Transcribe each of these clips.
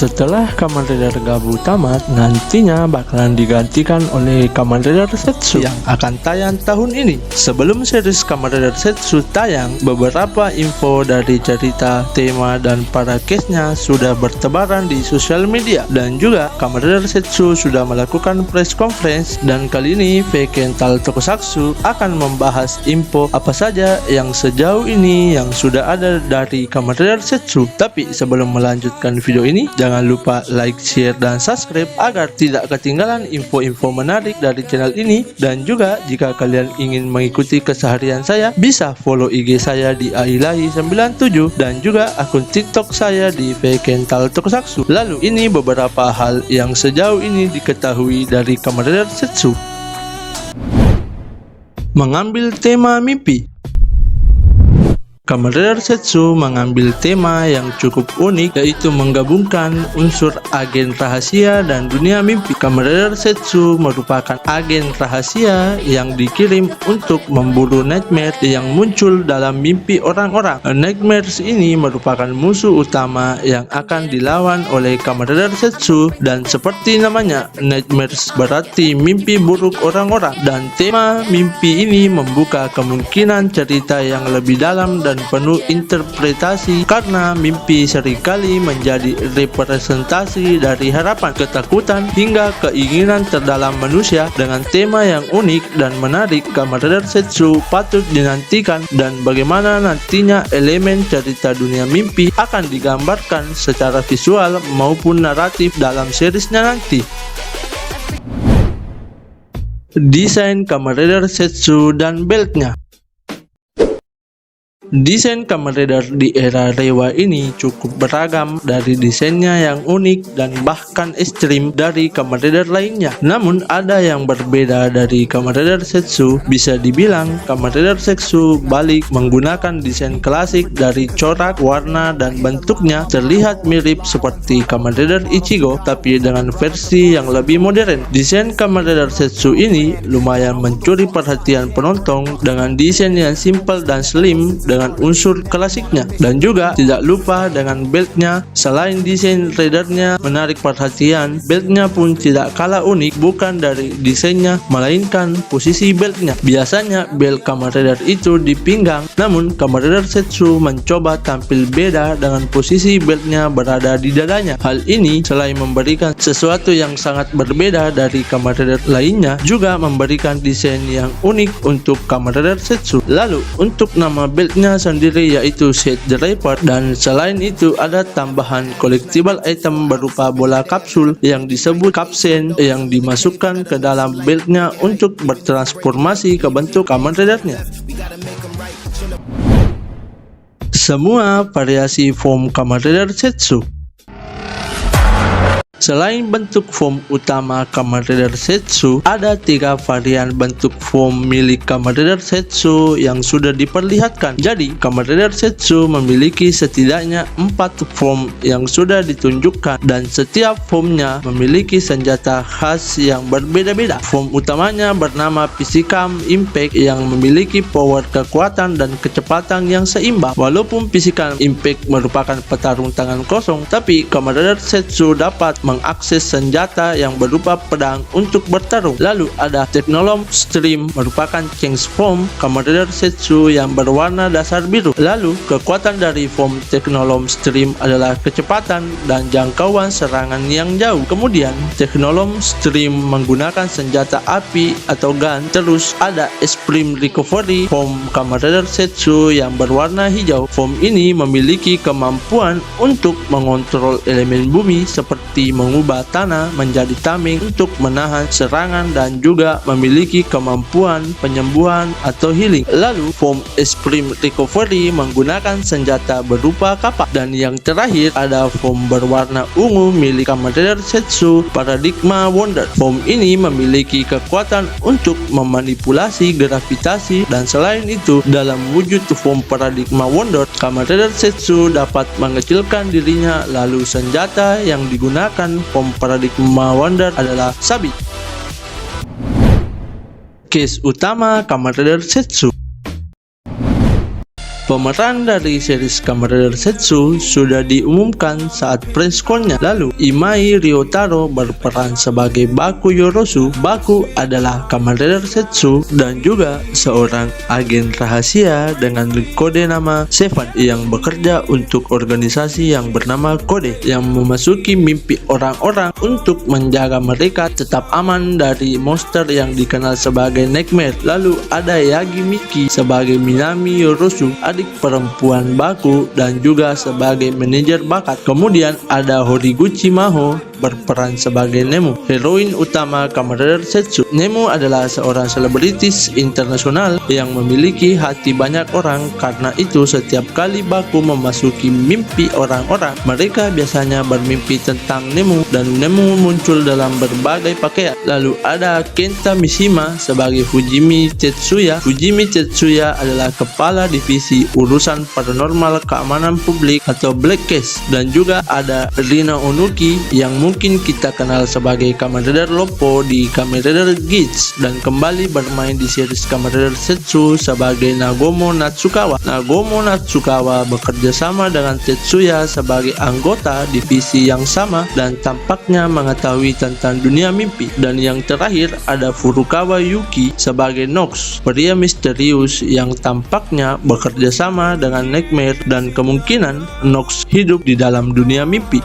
Setelah Kamen Rider Gabu tamat, nantinya bakalan digantikan oleh Kamen Rider Setsu yang akan tayang tahun ini. Sebelum series Kamen Rider Setsu tayang, beberapa info dari cerita, tema, dan para case-nya sudah bertebaran di sosial media. Dan juga Kamen Rider Setsu sudah melakukan press conference, dan kali ini Vkental Tokusatsu akan membahas info apa saja yang sejauh ini yang sudah ada dari Kamen Rider Setsu. Tapi sebelum melanjutkan video ini, jangan lupa like, share, dan subscribe agar tidak ketinggalan info-info menarik dari channel ini. Dan juga jika kalian ingin mengikuti keseharian saya, bisa follow IG saya di ailahi97 dan juga akun TikTok saya di Vkental Tokusatsu. Lalu ini beberapa hal yang sejauh ini diketahui dari Kamen Rider Setsu. Mengambil tema mimpi. Kamen Rider Setsu mengambil tema yang cukup unik, yaitu menggabungkan unsur agen rahasia dan dunia mimpi. Kamen Rider Setsu merupakan agen rahasia yang dikirim untuk memburu Nightmare yang muncul dalam mimpi orang-orang. Nightmares ini merupakan musuh utama yang akan dilawan oleh Kamen Rider Setsu, dan seperti namanya, Nightmares berarti mimpi buruk orang-orang, dan tema mimpi ini membuka kemungkinan cerita yang lebih dalam dan penuh interpretasi, karena mimpi seringkali menjadi representasi dari harapan, ketakutan, hingga keinginan terdalam manusia. Dengan tema yang unik dan menarik, Kamen Rider Setsu patut dinantikan, dan bagaimana nantinya elemen cerita dunia mimpi akan digambarkan secara visual maupun naratif dalam seriesnya nanti. Desain Kamen Rider Setsu dan beltnya. Desain Kamen Rider di era Reiwa ini cukup beragam, dari desainnya yang unik dan bahkan ekstrim dari Kamen Rider lainnya. Namun ada yang berbeda dari Kamen Rider Setsu. Bisa dibilang Kamen Rider Setsu balik menggunakan desain klasik, dari corak, warna, dan bentuknya terlihat mirip seperti Kamen Rider Ichigo, tapi dengan versi yang lebih modern. Desain Kamen Rider Setsu ini lumayan mencuri perhatian penonton dengan desain yang simple dan slim dengan unsur klasiknya, dan juga tidak lupa dengan beltnya. Selain desain ridernya menarik perhatian, beltnya pun tidak kalah unik, bukan dari desainnya melainkan posisi beltnya. Biasanya belt Kamen Rider itu di pinggang, namun Kamen Rider Setsu mencoba tampil beda dengan posisi beltnya berada di dadanya. Hal ini selain memberikan sesuatu yang sangat berbeda dari Kamen Rider lainnya, juga memberikan desain yang unik untuk Kamen Rider Setsu. Lalu untuk nama beltnya sendiri, yaitu Set Driver, dan selain itu ada tambahan collectible item berupa bola kapsul yang disebut kapsen yang dimasukkan ke dalam beltnya untuk bertransformasi ke bentuk Kamen Rider-nya. Semua variasi form Kamen Rider Setsu. Selain bentuk form utama Kamen Rider Setsu, ada 3 varian bentuk form milik Kamen Rider Setsu yang sudah diperlihatkan. Jadi, Kamen Rider Setsu memiliki setidaknya 4 form yang sudah ditunjukkan, dan setiap formnya memiliki senjata khas yang berbeda-beda. Form utamanya bernama Physical Impact yang memiliki power kekuatan dan kecepatan yang seimbang. Walaupun Physical Impact merupakan petarung tangan kosong, tapi Kamen Rider Setsu dapat mengakses senjata yang berupa pedang untuk bertarung. Lalu ada Technolom Stream, merupakan change form Kamen Rider Setsu yang berwarna dasar biru. Lalu kekuatan dari form Technolom Stream adalah kecepatan dan jangkauan serangan yang jauh. Kemudian Technolom Stream menggunakan senjata api atau gun. Terus ada Extreme Recovery form Kamen Rider Setsu yang berwarna hijau. Form ini memiliki kemampuan untuk mengontrol elemen bumi seperti mengubah tanah menjadi tameng untuk menahan serangan dan juga memiliki kemampuan penyembuhan atau healing. Lalu form Extreme Recovery menggunakan senjata berupa kapak. Dan yang terakhir ada form berwarna ungu milik Kamen Rider Zetsu Paradigma Wonder. Form ini memiliki kekuatan untuk memanipulasi gravitasi, dan selain itu dalam wujud form Paradigma Wonder, Kamen Rider Zetsu dapat mengecilkan dirinya. Lalu senjata yang digunakan form Paradigma Wonder adalah Sabi. Case utama Kamen Rider Zetsu. Pemeran dari series Kamen Rider Zetsu sudah diumumkan saat press con-nya. Lalu, Imai Ryotaro berperan sebagai Baku Yorosu. Baku adalah Kamen Rider Zetsu dan juga seorang agen rahasia dengan kode nama Seven yang bekerja untuk organisasi yang bernama Kode, yang memasuki mimpi orang-orang untuk menjaga mereka tetap aman dari monster yang dikenal sebagai Nightmare. Lalu ada Yagi Miki sebagai Minami Yorosu, adik perempuan Baku dan juga sebagai manajer bakat. Kemudian ada Horiguchi Maho berperan sebagai Nemu, heroin utama Kamen Rider Zetsu. Nemu adalah seorang selebritis internasional yang memiliki hati banyak orang. Karena itu setiap kali Baku memasuki mimpi orang-orang, mereka biasanya bermimpi tentang Nemu, dan Nemu muncul dalam berbagai pakaian. Lalu ada Kenta Mishima sebagai Fujimi Tetsuya. Fujimi Tetsuya adalah kepala divisi urusan paranormal keamanan publik atau Black Case. Dan juga ada Rina Onuki yang mungkin kita kenal sebagai Kamen Rider Loppo di Kamen Rider Geats, dan kembali bermain di series Kamen Rider Zetsu sebagai Nagomo Natsukawa. Nagomo Natsukawa bekerja sama dengan Tetsuya sebagai anggota divisi yang sama dan tampaknya mengetahui tentang dunia mimpi. Dan yang terakhir ada Furukawa Yuki sebagai Nox, pria misterius yang tampaknya bekerja sama dengan Nightmare, dan kemungkinan Nox hidup di dalam dunia mimpi.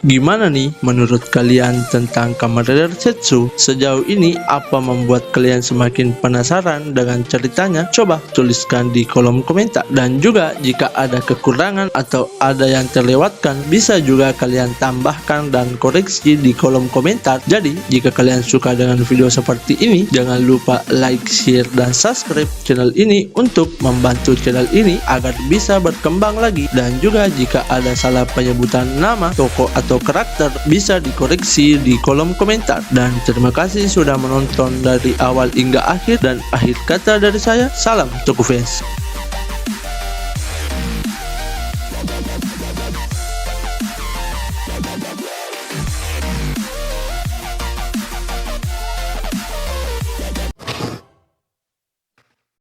Gimana nih menurut kalian tentang Kamen Rider Zetsu? Sejauh ini apa membuat kalian semakin penasaran dengan ceritanya? Coba tuliskan di kolom komentar. Dan juga jika ada kekurangan atau ada yang terlewatkan, bisa juga kalian tambahkan dan koreksi di kolom komentar. Jadi jika kalian suka dengan video seperti ini, jangan lupa like, share, dan subscribe channel ini untuk membantu channel ini agar bisa berkembang lagi. Dan juga jika ada salah penyebutan nama, tokoh, atau karakter, bisa dikoreksi di kolom komentar. Dan terima kasih sudah menonton dari awal hingga akhir, dan akhir kata dari saya, salam Toku Fans.